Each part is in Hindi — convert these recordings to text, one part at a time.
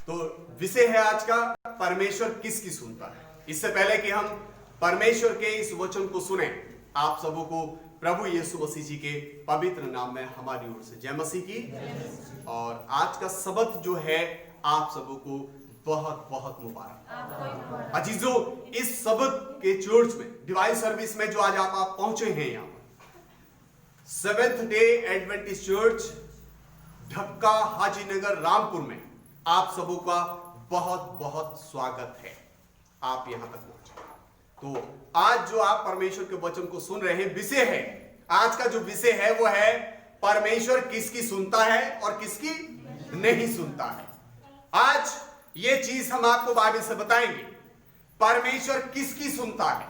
तो विषय है आज का, परमेश्वर किसकी सुनता है। इससे पहले कि हम परमेश्वर के इस वचन को सुने, आप सबों को प्रभु यीशु मसीह जी के पवित्र नाम में हमारी ओर से जय मसीह की। और आज का सबक जो है आप सबों को बहुत बहुत मुबारक। अजीजों, इस सबक के चर्च में डिवाइन सर्विस में जो आज आप पहुंचे हैं, यहाँ पर seventh day Adventist church Dhakka Hajinagar Rampur में आप सबों का बहुत बहुत स्वागत है। आप यहां तक पहुंचे। तो आज जो आप परमेश्वर के वचन को सुन रहे हैं, विषय है, आज का जो विषय है वो है परमेश्वर किसकी सुनता है और किसकी नहीं सुनता है। आज ये चीज हम आपको बाइबल से बताएंगे, परमेश्वर किसकी सुनता है।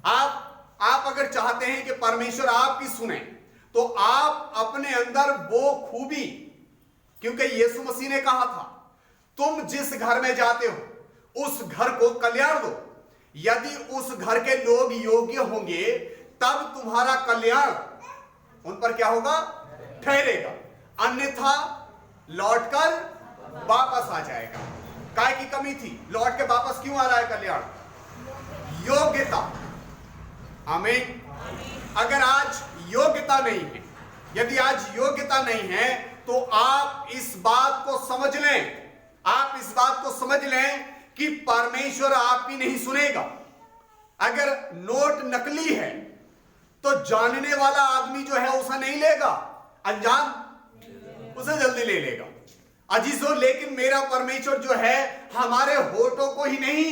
आप अगर चाहते हैं कि परमेश्वर आपकी सुने, तो आप अपने अंदर वो खूबी, क्योंकि यीशु मसीह ने कहा था तुम जिस घर में जाते हो उस घर को कल्याण दो। यदि उस घर के लोग योग्य होंगे तब तुम्हारा कल्याण उन पर क्या होगा, ठहरेगा, अन्यथा लौटकर वापस आ जाएगा। काय की कमी थी, लौट के वापस क्यों आ रहा है कल्याण? योग्यता। आमीन। अगर आज योग्यता नहीं है, यदि आज योग्यता नहीं है, तो आप इस बात को समझ लें, आप इस बात को समझ लें कि परमेश्वर आपकी नहीं सुनेगा। अगर नोट नकली है तो जानने वाला आदमी जो है उसे नहीं लेगा, अनजान उसे जल्दी ले लेगा। अजीजों, लेकिन मेरा परमेश्वर जो है हमारे होठों को ही नहीं,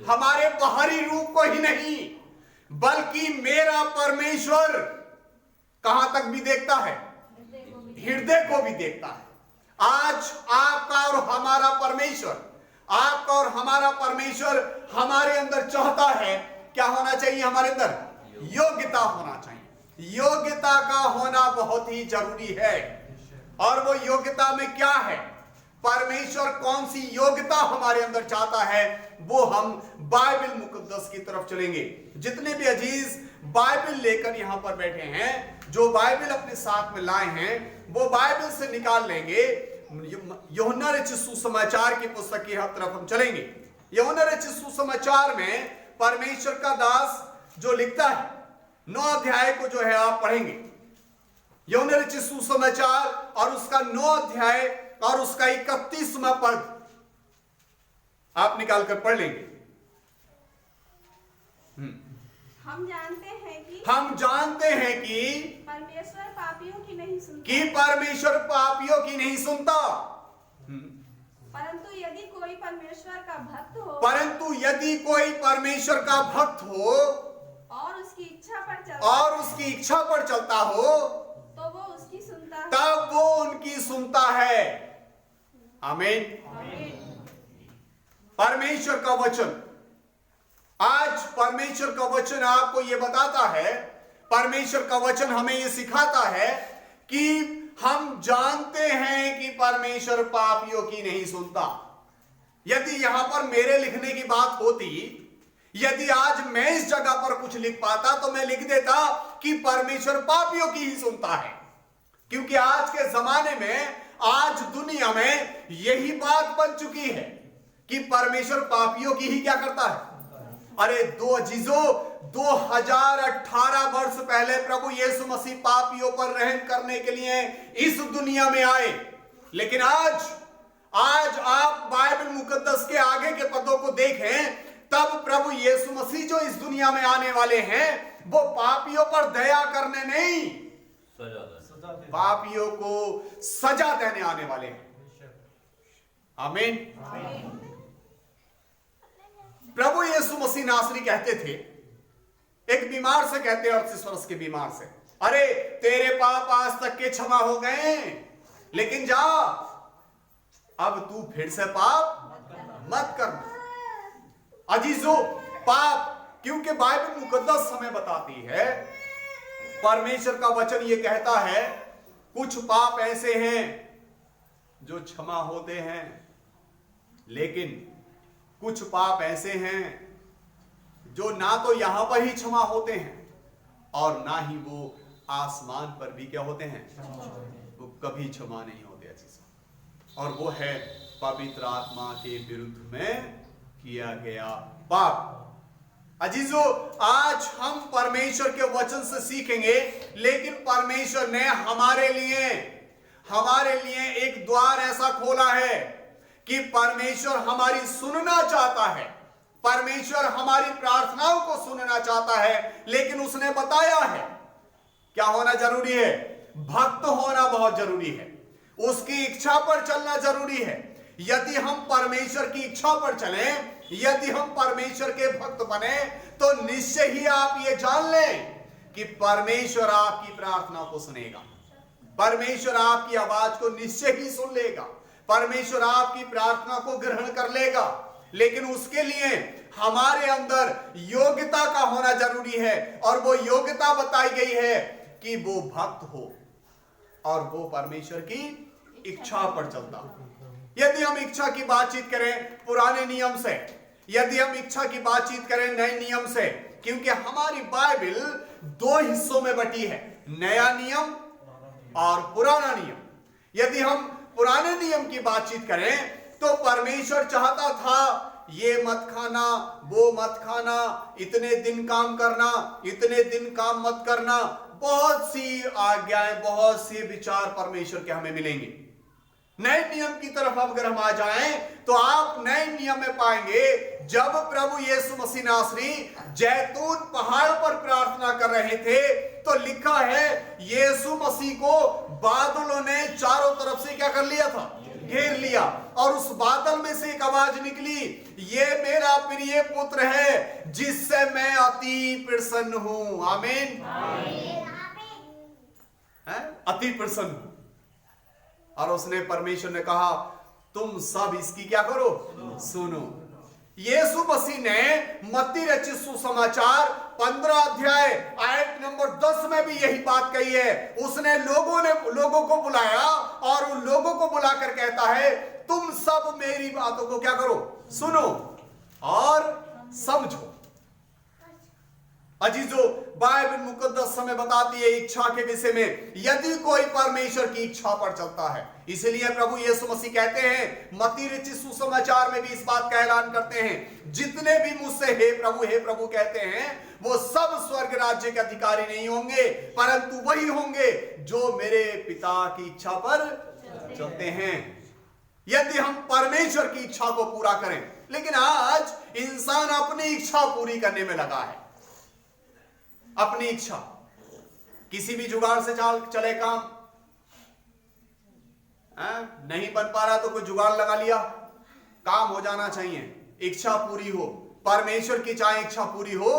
हमारे बाहरी रूप को ही नहीं, बल्कि मेरा परमेश्वर कहां तक भी देखता है, हृदय को भी देखता है। आज आपका और हमारा परमेश्वर, आपका और हमारा परमेश्वर हमारे अंदर चाहता है, क्या होना चाहिए हमारे अंदर? योग्यता होना चाहिए। योग्यता का होना बहुत ही जरूरी है। और वो योग्यता में क्या है, परमेश्वर कौन सी योग्यता हमारे अंदर चाहता है, वो हम बाइबल मुकद्दस की तरफ चलेंगे। जितने भी अजीज बाइबल लेकर यहां पर बैठे हैं, जो बाइबल अपने साथ में लाए हैं, वो बाइबल से निकाल लेंगे। यूहन्ना रचित सुसमाचार की पुस्तक की तरफ हम चलेंगे। यूहन्ना रचित सुसमाचार में परमेश्वर का दास जो लिखता है, 9 अध्याय को जो है आप पढ़ेंगे। यूहन्ना रचित सुसमाचार और उसका 9 अध्याय और उसका 31वां पद आप निकाल कर पढ़ लेंगे। हम जानते हैं कि परमेश्वर पापियों की नहीं सुनता, परमेश्वर पापियों की नहीं सुनता। परंतु यदि कोई परमेश्वर का भक्त हो और उसकी इच्छा पर चलता हो, तो वो उसकी सुनता है, तब वो उनकी सुनता है। आमीन। परमेश्वर का वचन, आज परमेश्वर का वचन आपको यह बताता है, परमेश्वर का वचन हमें यह सिखाता है कि हम जानते हैं कि परमेश्वर पापियों की नहीं सुनता। यदि यहां पर मेरे लिखने की बात होती, यदि आज मैं इस जगह पर कुछ लिख पाता, तो मैं लिख देता कि परमेश्वर पापियों की ही सुनता है। क्योंकि आज के जमाने में, आज दुनिया में यही बात बन चुकी है कि परमेश्वर पापियों की ही क्या करता है। अरे दो अजीजों, 2018 वर्ष पहले प्रभु यीशु मसीह पापियों पर रहम करने के लिए इस दुनिया में आए। लेकिन आज आप बाइबल मुकद्दस के आगे के पदों को देखें, तब प्रभु यीशु मसीह जो इस दुनिया में आने वाले हैं, वो पापियों पर दया करने नहीं, पापियों को सजा देने आने वाले हैं। आमीन। प्रभु यीशु मसीह नासरी कहते थे, एक बीमार से कहते हैं, 38 वर्ष के बीमार से, अरे तेरे पाप आज तक के क्षमा हो गए, लेकिन जा अब तू फिर से पाप मत करना। अजीजों, पाप, क्योंकि बाइबल मुकद्दस हमें बताती है, परमेश्वर का वचन ये कहता है, कुछ पाप ऐसे हैं जो क्षमा होते हैं, लेकिन कुछ पाप ऐसे हैं जो ना तो यहां पर ही क्षमा होते हैं और ना ही वो आसमान पर भी क्या होते हैं, वो कभी क्षमा नहीं होते। और वो है पवित्र आत्मा के विरुद्ध में किया गया पाप। अजीजों, आज हम परमेश्वर के वचन से सीखेंगे, लेकिन परमेश्वर ने हमारे लिए एक द्वार ऐसा खोला है कि परमेश्वर हमारी सुनना चाहता है, परमेश्वर हमारी प्रार्थनाओं को सुनना चाहता है, लेकिन उसने बताया है क्या होना जरूरी है? भक्त होना बहुत जरूरी है, उसकी इच्छा पर चलना जरूरी है। यदि हम परमेश्वर की इच्छा पर चलें, यदि हम परमेश्वर के भक्त बने, तो निश्चय ही आप ये जान लें कि परमेश्वर आपकी प्रार्थना को सुनेगा, परमेश्वर आपकी आवाज को निश्चय ही सुन लेगा, परमेश्वर आपकी प्रार्थना को ग्रहण कर लेगा। लेकिन उसके लिए हमारे अंदर योग्यता का होना जरूरी है, और वो योग्यता बताई गई है कि वो भक्त हो और वो परमेश्वर की इच्छा पर चलता हो। यदि हम इच्छा की बातचीत करें पुराने नियम से, यदि हम इच्छा की बातचीत करें नए नियम से, क्योंकि हमारी बाइबल दो हिस्सों में बटी है, नया नियम और पुराना नियम। यदि हम पुराने नियम की बातचीत करें तो परमेश्वर चाहता था ये मत खाना, वो मत खाना, इतने दिन काम करना, इतने दिन काम मत करना, बहुत सी आज्ञाएं, बहुत से विचार परमेश्वर के हमें मिलेंगे। नए नियम की तरफ अगर हम आ जाएं तो आप नए नियम में पाएंगे जब प्रभु यीशु मसीह नासरी जैतून पहाड़ पर प्रार्थना कर रहे थे तो लिखा है यीशु मसीह को बादलों ने चारों तरफ से क्या कर लिया था? घेर लिया। और उस बादल में से एक आवाज निकली, ये मेरा प्रिय पुत्र है जिससे मैं अति प्रसन्न हूं। आमीन, अति प्रसन्न हूं। और उसने, परमेश्वर ने कहा तुम सब इसकी क्या करो? सुनो। यीशु मसीह ने मत्ती रचित सुसमाचार 15 अध्याय आयत नंबर 10 में भी यही बात कही है। उसने लोगों को बुलाया और उन लोगों को बुलाकर कहता है तुम सब मेरी बातों को क्या करो? सुनो और समझो। अजीजों, बाइबल मुकद्दस हमें बताती है इच्छा के विषय में, यदि कोई परमेश्वर की इच्छा पर चलता है। इसलिए प्रभु यीशु मसीह कहते हैं, मत्ती रचित सुसमाचार में भी इस बात का ऐलान करते हैं, जितने भी मुझसे हे प्रभु कहते हैं वो सब स्वर्ग राज्य के अधिकारी नहीं होंगे, परंतु वही होंगे जो मेरे पिता की इच्छा पर चलते हैं। यदि हम परमेश्वर की इच्छा को पूरा करें, लेकिन आज इंसान अपनी इच्छा पूरी करने में लगा है, अपनी इच्छा, किसी भी जुगाड़ से चले काम, नहीं बन पा रहा तो कोई जुगाड़ लगा लिया, काम हो जाना चाहिए, इच्छा पूरी हो। परमेश्वर की चाहे इच्छा पूरी हो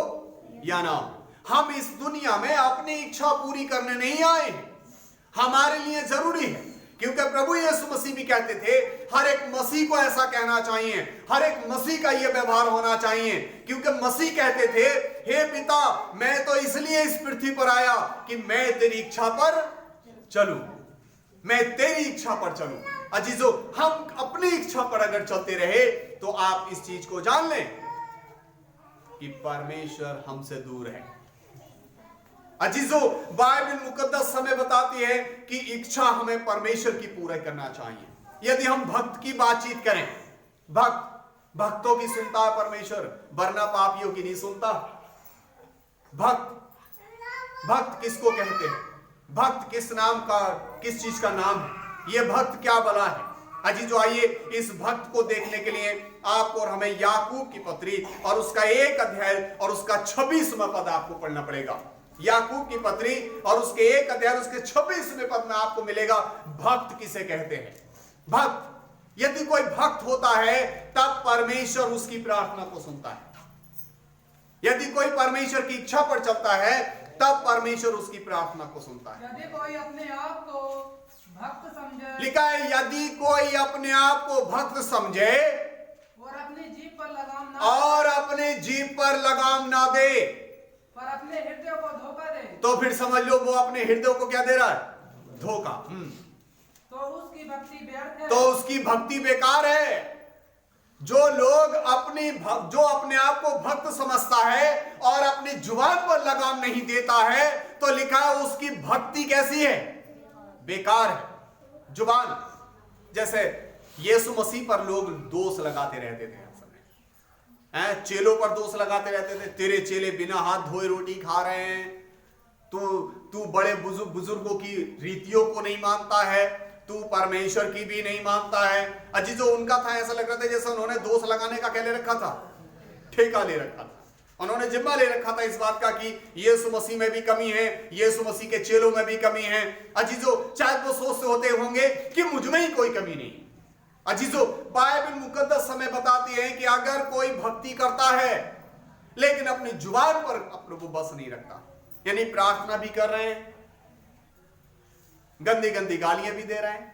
या ना हो, हम इस दुनिया में अपनी इच्छा पूरी करने नहीं आए हैं। हमारे लिए जरूरी है, क्योंकि प्रभु यीशु मसीह भी कहते थे हर एक मसीह को ऐसा कहना चाहिए, हर एक मसीह का यह व्यवहार होना चाहिए, क्योंकि मसीह कहते थे हे पिता मैं तो इसलिए इस पृथ्वी पर आया कि मैं तेरी इच्छा पर चलूं, मैं तेरी इच्छा पर चलूं। अजीजों, हम अपनी इच्छा पर अगर चलते रहे तो आप इस चीज को जान लें कि परमेश्वर हमसे दूर है। अजीजों, बाइबल मुकद्दस हमें बताती है कि इच्छा हमें परमेश्वर की पूरा करना चाहिए। यदि हम भक्त की बातचीत करें, भक्तों की सुनता है परमेश्वर, वरना पापियों की नहीं सुनता। भक्त किसको कहते हैं? भक्त किस चीज का नाम है? यह भक्त क्या भला है? अजीजों, आइए इस भक्त को देखने के लिए आपको और हमें याकूब की पत्री और उसका 1 अध्याय और उसका 26वां पद आपको पढ़ना पड़ेगा। याकूब की पत्री और उसके 1 अध्याय उसके 26वें पद में आपको मिलेगा भक्त किसे कहते हैं। भक्त, यदि कोई भक्त होता है तब परमेश्वर उसकी प्रार्थना को सुनता है। यदि कोई परमेश्वर की इच्छा पर चलता है तब परमेश्वर उसकी प्रार्थना को सुनता है। यदि कोई अपने आप को भक्त समझे, लिखा है यदि कोई अपने आप को भक्त समझे और अपनी जीभ पर लगाम ना दे, पर अपने हृदय को धोखा दे, तो फिर समझ लो वो अपने हृदय को क्या दे रहा है? धोखा। तो उसकी भक्ति व्यर्थ है, तो उसकी भक्ति बेकार है। जो लोग जो अपने आप को भक्त समझता है और अपनी जुबान पर लगाम नहीं देता है, तो लिखा है उसकी भक्ति कैसी है? बेकार है। जुबान, जैसे यीशु मसीह पर लोग दोष लगाते रहते थे हर समय, चेलों पर दोष लगाते रहते थे, तेरे चेले बिना हाथ धोए रोटी खा रहे हैं, तू बड़े बुजुर्गों की रीतियों को नहीं मानता है, तू परमेश्वर की भी नहीं मानता है। अजीजों, उनका था ऐसा लग रहा था जैसे उन्होंने दोष लगाने का क्या ले रखा था, ठेका ले रखा था, उन्होंने जिम्मा ले रखा था इस बात का कि यीशु मसीह में भी कमी है, यीशु मसीह के चेलों में भी कमी है। अजीजों, शायद वो सोचते होते होंगे कि मुझ में ही कोई कमी नहीं। अजीजों, बाइबल मुकद्दस हमें बताती है कि अगर कोई भक्ति करता है लेकिन अपनी जुबान पर अपने वो बस नहीं रखता, यानी प्रार्थना भी कर रहे हैं, गंदी गंदी गालियां भी दे रहे हैं,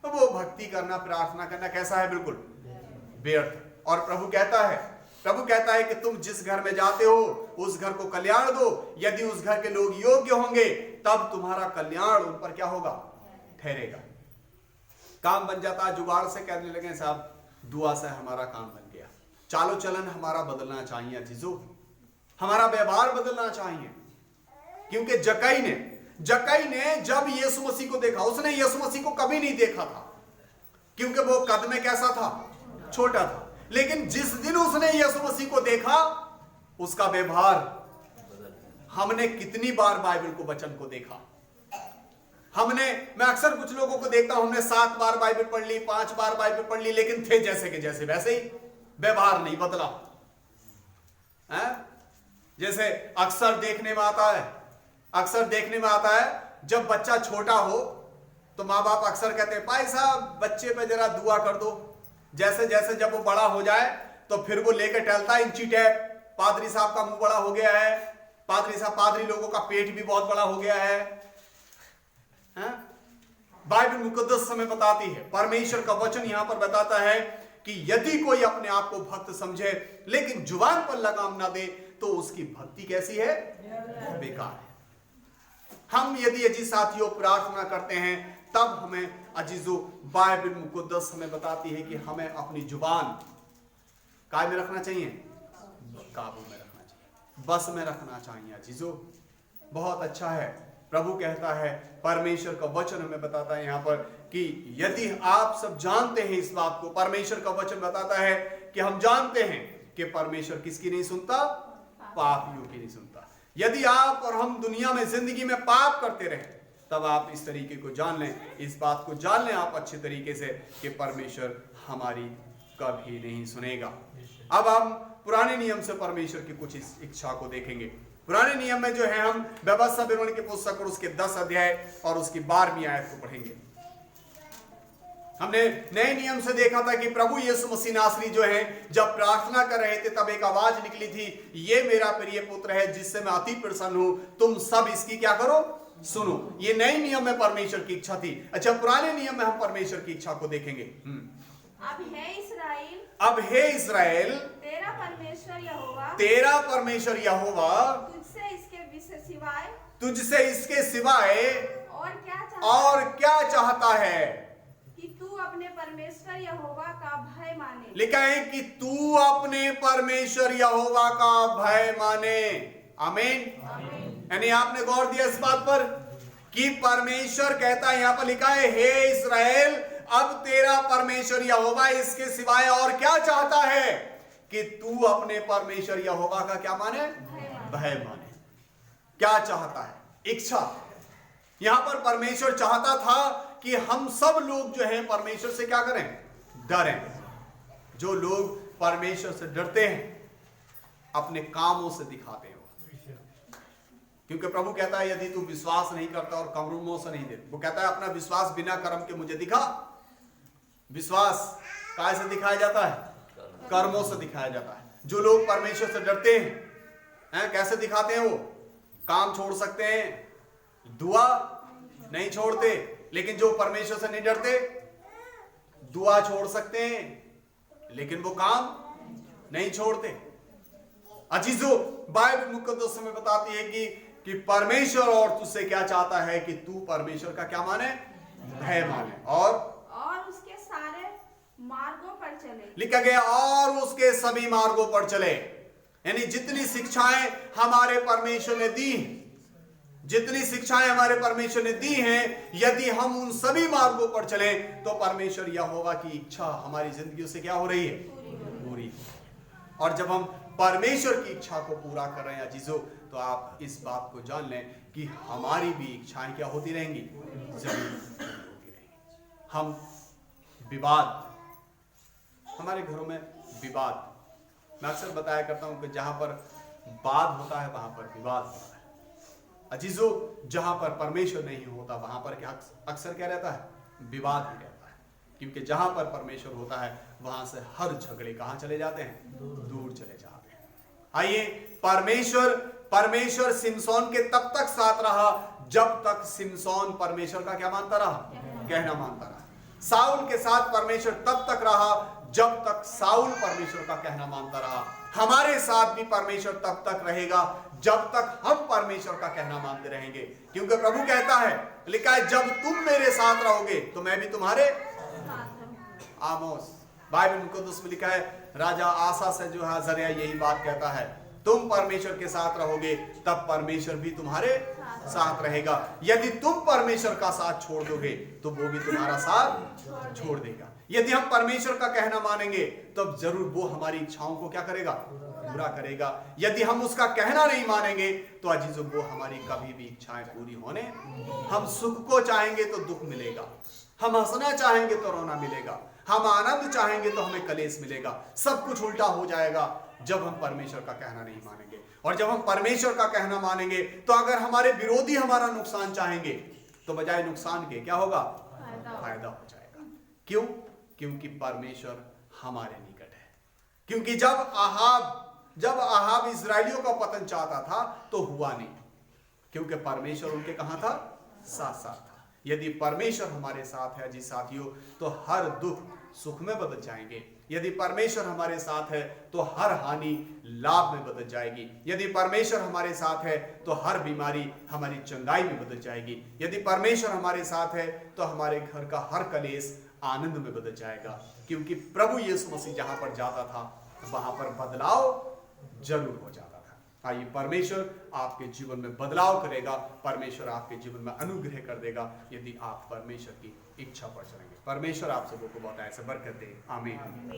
तो वो भक्ति करना, प्रार्थना करना कैसा है, बिल्कुल व्यर्थ। और प्रभु कहता है कि तुम जिस घर में जाते हो उस घर को कल्याण दो, यदि उस घर के लोग योग्य होंगे तब तुम्हारा कल्याण उन पर क्या होगा, ठहरेगा। काम बन जाता, जुगाड़ से कहने लगे साहब दुआ से हमारा काम बन गया, चालो चलन हमारा बदलना चाहिए अजीजों, हमारा व्यवहार बदलना चाहिए। क्योंकि जक्कई ने जब यीशु मसीह को देखा, उसने यीशु मसीह को कभी नहीं देखा था, क्योंकि वो कद में कैसा था, छोटा था। लेकिन जिस दिन उसने यीशु मसीह को देखा, उसका व्यवहार, हमने कितनी बार बाइबल को वचन को देखा, मैं अक्सर कुछ लोगों को देखता हूं, हमने 7 बार बाइबल पढ़ ली, 5 बार बाइबल पढ़ ली, लेकिन थे जैसे के जैसे वैसे ही, व्यवहार नहीं बदला है? जैसे अक्सर देखने में आता है जब बच्चा छोटा हो तो माँ बाप अक्सर कहते हैं भाई साहब बच्चे पे जरा दुआ कर दो, जैसे जैसे जब वो बड़ा हो जाए तो फिर वो लेकर टहलता है इंची टैप, पादरी साहब का मुंह बड़ा हो गया है, पादरी लोगों का पेट भी बहुत बड़ा हो गया है? बाइबल मुकद्दस हमें बताती है, परमेश्वर का वचन यहां पर बताता है कि यदि कोई अपने आप को भक्त समझे लेकिन जुबान पर लगाम ना दे तो उसकी भक्ति कैसी है, बेकार है। हम यदि अजीज साथियों प्रार्थना करते हैं तब हमें अजीजों बाइबल मुकद्दस हमें बताती है कि हमें अपनी जुबान काय में रखना चाहिए, काबू में रखना चाहिए, बस में रखना चाहिए। अजीजों, बहुत अच्छा है, प्रभु कहता है, परमेश्वर का वचन हमें बताता है यहाँ पर कि यदि आप सब जानते हैं इस बात को, परमेश्वर का वचन बताता है कि हम जानते हैं कि परमेश्वर किसकी नहीं सुनता, पापियों की नहीं सुनता। यदि आप और हम दुनिया में जिंदगी में पाप करते रहे तब आप इस तरीके को जान लें, इस बात को जान लें आप अच्छे तरीके से कि परमेश्वर हमारी कभी नहीं सुनेगा। अब हम पुराने नियम से परमेश्वर की कुछ इस इच्छा को देखेंगे। पुराने नियम में जो है हम व्यवस्था विवरण की पुस्तक और उसके 10 अध्याय और उसकी 12वीं आयत को पढ़ेंगे। हमने नए नियम से देखा था कि प्रभु यीशु मसीह नासरी जो है जब प्रार्थना कर रहे थे तब एक आवाज निकली थी, ये मेरा प्रिय पुत्र है जिससे मैं अति प्रसन्न हूं, तुम सब इसकी क्या करो, सुनो। ये नए नियम में परमेश्वर की इच्छा थी। अच्छा, पुराने नियम में हम परमेश्वर की इच्छा को देखेंगे। अब हे इस्राएल तेरा परमेश्वर यहोवा तुझसे इसके सिवाय और क्या चाहता है कि तू अपने परमेश्वर यहोवा का भय माने। लिखा है कि तू अपने परमेश्वर यहोवा का भय माने। आमीन। यानी आपने गौर दिया इस बात पर कि परमेश्वर कहता है, यहां पर लिखा है हे इस्राएल अब तेरा परमेश्वर यहोवा इसके सिवाय और क्या चाहता है कि तू अपने परमेश्वर यहोवा का क्या माने, भय माने। क्या चाहता है, इच्छा। यहां पर परमेश्वर चाहता था कि हम सब लोग जो हैं परमेश्वर से क्या करें, डरें। जो लोग परमेश्वर से डरते हैं अपने कामों से दिखाते हैं, क्योंकि प्रभु कहता है यदि तू विश्वास नहीं करता और कर्मों से नहीं दे, वो कहता है अपना विश्वास बिना कर्म के मुझे दिखा। विश्वास कैसे दिखाया जाता है, कर्मों से दिखाया जाता है। जो लोग परमेश्वर से डरते हैं कैसे दिखाते हैं, वो काम छोड़ सकते हैं, दुआ नहीं छोड़ते, लेकिन जो परमेश्वर से नहीं डरते दुआ छोड़ सकते हैं लेकिन वो काम नहीं छोड़ते। अजीजों, बाइबल मुकद्दस में बताती है कि परमेश्वर और तुझसे क्या चाहता है कि तू परमेश्वर का क्या माने, भय माने और उसके सारे मार्गों पर चले। लिखा गया और उसके सभी मार्गों पर चले, यानी जितनी शिक्षाएं हमारे परमेश्वर ने दी, जितनी शिक्षाएं हमारे परमेश्वर ने दी हैं, यदि हम उन सभी मार्गों पर चलें तो परमेश्वर यहोवा की इच्छा हमारी जिंदगी से क्या हो रही है? पूरी। और जब हम परमेश्वर की इच्छा को पूरा कर रहे हैं अजीजों, तो आप इस बात को जान लें कि हमारी भी इच्छाएं क्या होती रहेंगी? जरूर होती रहेंगी। हम विवाद, हमारे घरों में विवाद, मैं अक्सर बताया करता हूं कि जहां पर वाद होता है वहां पर विवाद होता है। अजीजों, जहां पर परमेश्वर नहीं होता वहां पर क्या अक्सर क्या रहता है? विवाद ही रहता है। क्योंकि जहां पर परमेश्वर होता है वहां से हर झगड़े कहां चले जाते हैं? दूर चले जाते हैं। आइए, परमेश्वर सिमसोन के तब तक साथ रहा जब तक सिमसोन परमेश्वर का क्या मानता रहा? कहना मानता रहा। साउल के साथ परमेश्वर तब तक रहा जब तक साउल परमेश्वर का कहना मानता रहा। हमारे साथ भी परमेश्वर तब तक रहेगा जब तक हम परमेश्वर का कहना मानते रहेंगे। क्योंकि प्रभु कहता है, लिखा है, जब तुम मेरे साथ रहोगे तो मैं भी तुम्हारे। आमोस बाइबल मुकद्दस में लिखा है, राजा आसा से जो है जरिया यही बात कहता है, तुम परमेश्वर के साथ रहोगे तब परमेश्वर भी तुम्हारे साथ रहेगा। यदि तुम परमेश्वर का साथ छोड़ दोगे तो वो भी तुम्हारा साथ छोड़ देगा। यदि हम परमेश्वर का कहना मानेंगे तब जरूर वो हमारी इच्छाओं को क्या करेगा? पूरा करेगा। यदि हम उसका कहना नहीं मानेंगे तो अजीजों वो हमारी कभी भी इच्छाएं पूरी होने। हम सुख को चाहेंगे तो दुख मिलेगा, हम हंसना चाहेंगे तो रोना मिलेगा, हम आनंद चाहेंगे तो हमें कलेश मिलेगा। सब कुछ उल्टा हो जाएगा जब हम परमेश्वर का कहना नहीं मानेंगे। और जब हम परमेश्वर का कहना मानेंगे तो अगर हमारे विरोधी हमारा नुकसान चाहेंगे तो बजाय नुकसान के क्या होगा? फायदा हो जाएगा। क्यों? क्योंकि परमेश्वर हमारे निकट है। क्योंकि जब आहाब इजरायलियों का पतन चाहता था तो हुआ नहीं, क्योंकि परमेश्वर उनके कहां था? साथ साथ था। यदि परमेश्वर हमारे साथ है जी साथियों, तो हर दुख सुख में बदल जाएंगे। यदि परमेश्वर हमारे साथ है तो हर हानि लाभ में बदल जाएगी। यदि परमेश्वर हमारे साथ है तो हर बीमारी हमारी चंगाई में बदल जाएगी। यदि परमेश्वर हमारे साथ है तो हमारे घर का हर कलेश आनंद में बदल जाएगा। क्योंकि प्रभु यीशु मसीह जहां पर जाता था वहां पर बदलाव जरूर हो जाता था। आइए, परमेश्वर आपके जीवन में बदलाव करेगा, परमेश्वर आपके जीवन में अनुग्रह कर देगा यदि आप परमेश्वर की इच्छा पर चलेंगे। परमेश्वर आप सबको बहुत ऐसे बरकत दे। आमीन।